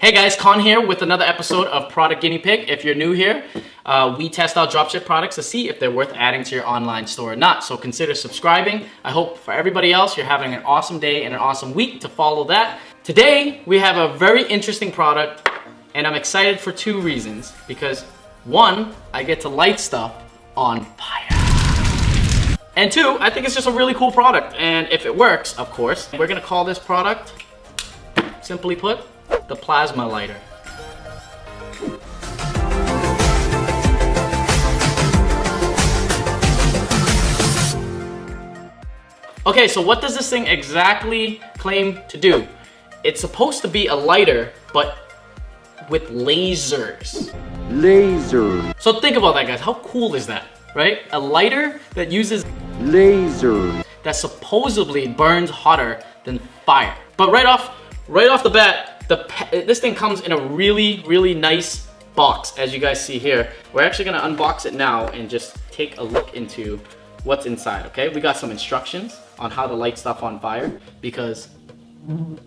Hey guys, Con here with another episode of Product Guinea Pig. If you're new here, we test out dropship products to see if they're worth adding to your online store or not. So consider subscribing. I hope for everybody else, you're having an awesome day and an awesome week to follow that. Today, we have a very interesting product and I'm excited for two reasons. Because one, I get to light stuff on fire. And two, I think it's just a really cool product. And if it works, of course, we're gonna call this product, simply put, the plasma lighter. Okay, so what does this thing exactly claim to do? It's supposed to be a lighter, but with lasers. Laser. So think about that, guys. How cool is that, right? A lighter that uses laser that supposedly burns hotter than fire. But right off the bat, this thing comes in a really nice box, as you guys see here. We're actually gonna unbox it now and just take a look into what's inside, okay? We got some instructions on how to light stuff on fire because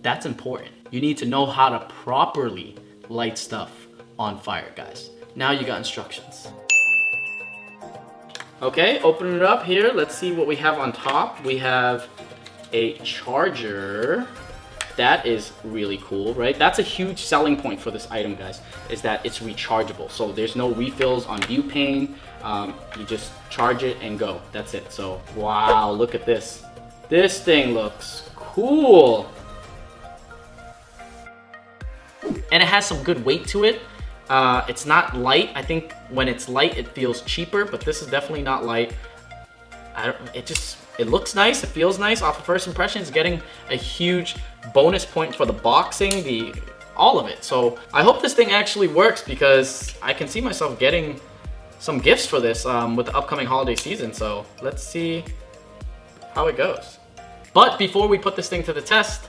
that's important. You need to know how to properly light stuff on fire, guys. Now you got instructions. Okay, open it up here. Let's see what we have on top. We have a charger. That is really cool, right? That's a huge selling point for this item, guys, is that it's rechargeable. So there's no refills on butane. You just charge it and go. That's it. So, wow, look at this. This thing looks cool. And it has some good weight to it. It's not light. I think when it's light, it feels cheaper, but this is definitely not light. It looks nice, it feels nice. Off of first impressions, getting a huge bonus point for the boxing, all of it. So I hope this thing actually works because I can see myself getting some gifts for this with the upcoming holiday season. So let's see how it goes. But before we put this thing to the test,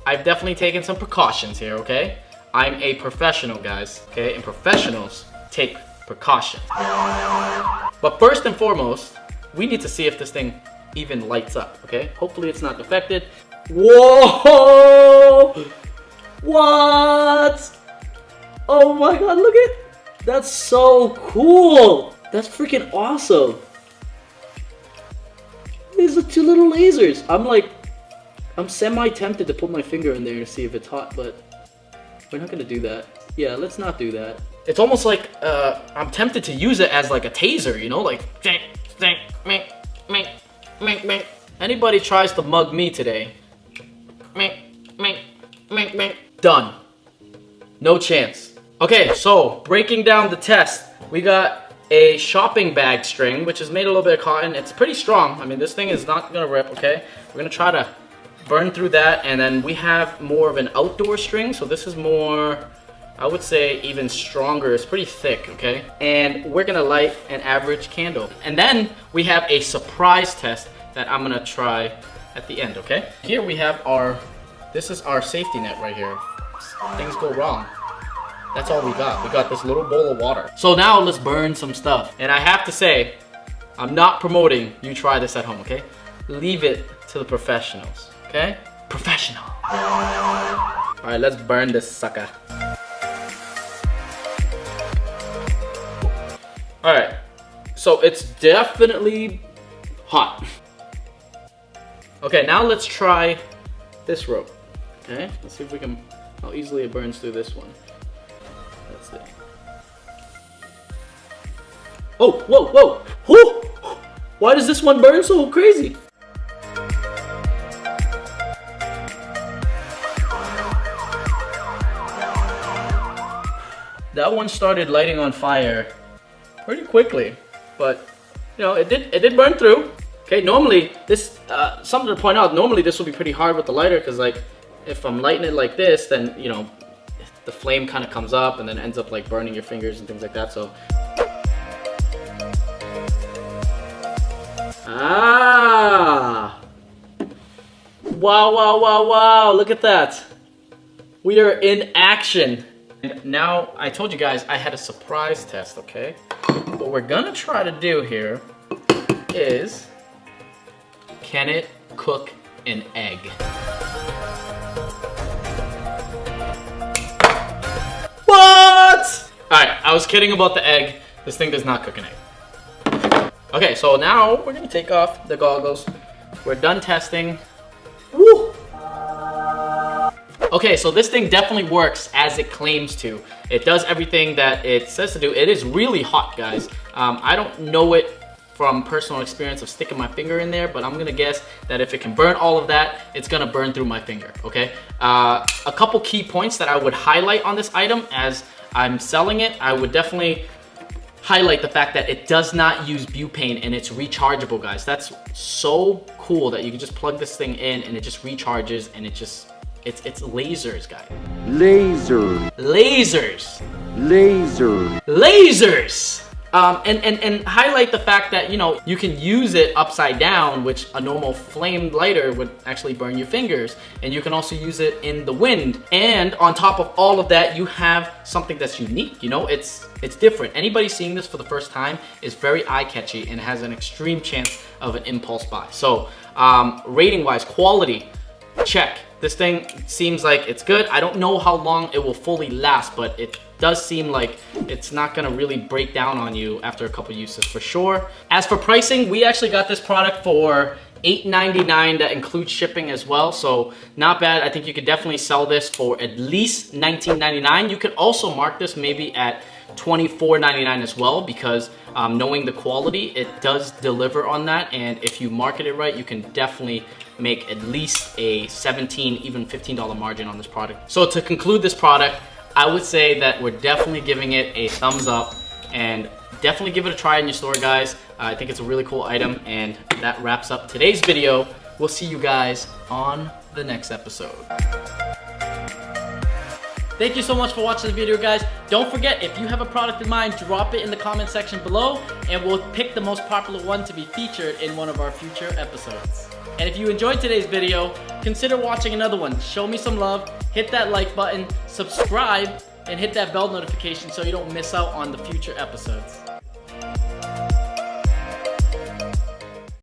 I've definitely taken some precautions here, okay? I'm a professional, guys, okay? And professionals take precautions. But first and foremost, we need to see if this thing even lights up, okay? Hopefully it's not affected. Whoa! What? Oh my god, look at it! That's so cool! That's freaking awesome! These are two little lasers. I'm semi-tempted to put my finger in there to see if it's hot, but we're not gonna do that. Yeah, let's not do that. It's almost like I'm tempted to use it as like a taser, you know? Like, anybody tries to mug me today, done. No chance. Okay, so breaking down the test, we got a shopping bag string, which is made a little bit of cotton. It's pretty strong. I mean, this thing is not gonna rip, okay? We're gonna try to burn through that, and then we have more of an outdoor string, so this is more, I would say, even stronger. It's pretty thick, okay? And we're gonna light an average candle. And then we have a surprise test that I'm gonna try at the end, okay? Here we have this is our safety net right here. Things go wrong. That's all we got. We got this little bowl of water. So now let's burn some stuff. And I have to say, I'm not promoting you try this at home, okay? Leave it to the professionals, okay? Professional. All right, let's burn this sucker. All right, so it's definitely hot. Okay, now let's try this rope. Okay, let's see if we can, how easily it burns through this one. Let's see. Oh, whoa. Whoo! Why does this one burn so crazy? That one started lighting on fire pretty quickly, but you know, it did burn through. Okay, normally this, something to point out, normally this will be pretty hard with the lighter because like if I'm lighting it like this, then you know, the flame kind of comes up and then ends up like burning your fingers and things like that. So wow, look at that. We are in action. And now, I told you guys I had a surprise test, okay? What we're gonna try to do here is, can it cook an egg? I was kidding about the egg. This thing does not cook an egg. Okay, so now we're gonna take off the goggles. We're done testing. Woo! Okay, so this thing definitely works as it claims to. It does everything that it says to do. It is really hot, guys. I don't know it from personal experience of sticking my finger in there, but I'm gonna guess that if it can burn all of that, it's gonna burn through my finger, okay? A couple key points that I would highlight on this item as I'm selling it, I would definitely highlight the fact that it does not use butane and it's rechargeable, guys. That's so cool that you can just plug this thing in and it just recharges and it's lasers, guys. Laser. Lasers. Laser. Lasers. And highlight the fact that, you know, you can use it upside down, which a normal flame lighter would actually burn your fingers. And you can also use it in the wind. And on top of all of that, you have something that's unique, you know, it's different. Anybody seeing this for the first time is very eye-catchy and has an extreme chance of an impulse buy. So rating-wise, quality, check. This thing seems like it's good. I don't know how long it will fully last, but it does seem like it's not gonna really break down on you after a couple uses for sure. As for pricing, we actually got this product for $8.99. That includes shipping as well, so not bad. I think you could definitely sell this for at least $19.99. You could also mark this maybe at $24.99 as well, because knowing the quality, it does deliver on that, and if you market it right, you can definitely make at least a $17, even $15 margin on this product. So to conclude this product, I would say that we're definitely giving it a thumbs up, and definitely give it a try in your store, guys. I think it's a really cool item, and that wraps up today's video. We'll see you guys on the next episode. Thank you so much for watching the video, guys. Don't forget, if you have a product in mind, drop it in the comment section below, and we'll pick the most popular one to be featured in one of our future episodes. And if you enjoyed today's video, consider watching another one. Show me some love, hit that like button, subscribe, and hit that bell notification so you don't miss out on the future episodes.